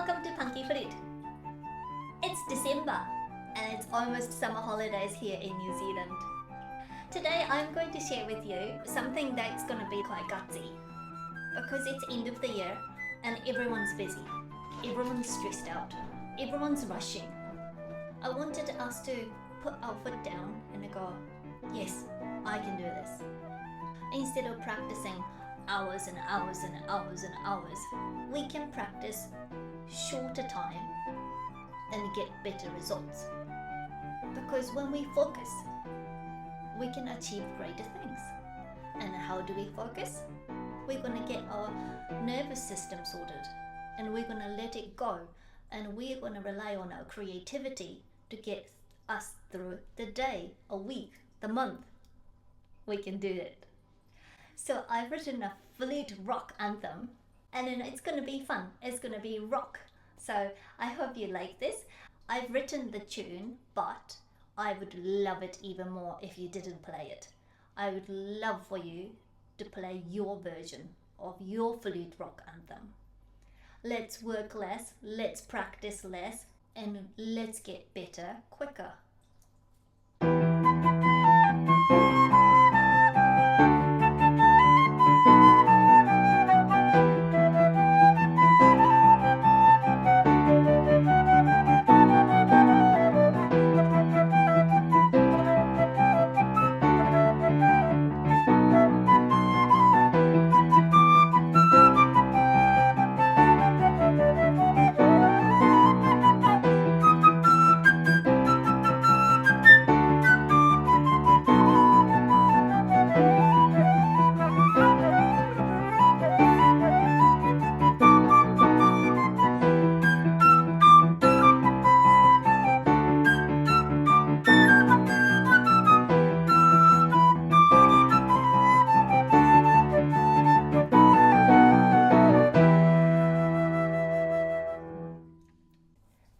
welcome to Punky Flute. It's December and it's almost summer holidays here in New Zealand. Today I'm going to share with you something that's going to be quite gutsy because it's end of the year and everyone's busy, everyone's stressed out, everyone's rushing. I wanted us to put our foot down and go, yes, I can do this. Instead of practicing hours and hours and hours and hours, we can practice shorter time and get better results. Because when we focus, we can achieve greater things. And how do we focus? We're going to get our nervous system sorted and we're going to let it go, and we're going to rely on our creativity to get us through the day, a week, the month. We can do it. So I've written a Flute Rock Anthem and it's going to be fun. It's going to be rock. So I hope you like this. I've written the tune, but I would love it even more if you didn't play it. I would love for you to play your version of your Flute Rock Anthem. Let's work less, let's practice less, and let's get better quicker.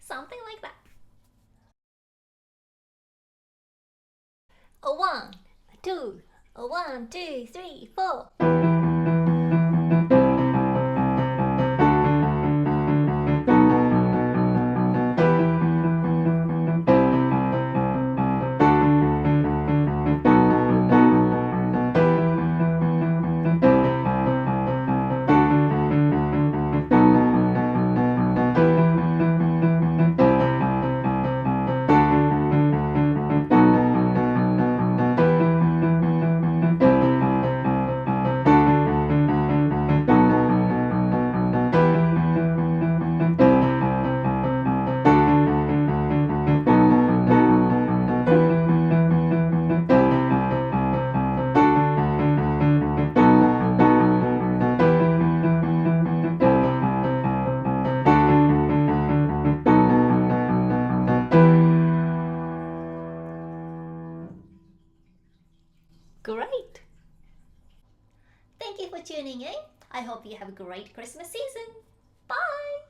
Something like that. A 1, 2, a 1, 2, 3, 4. Great! Thank you for tuning in. I hope you have a great Christmas season. Bye!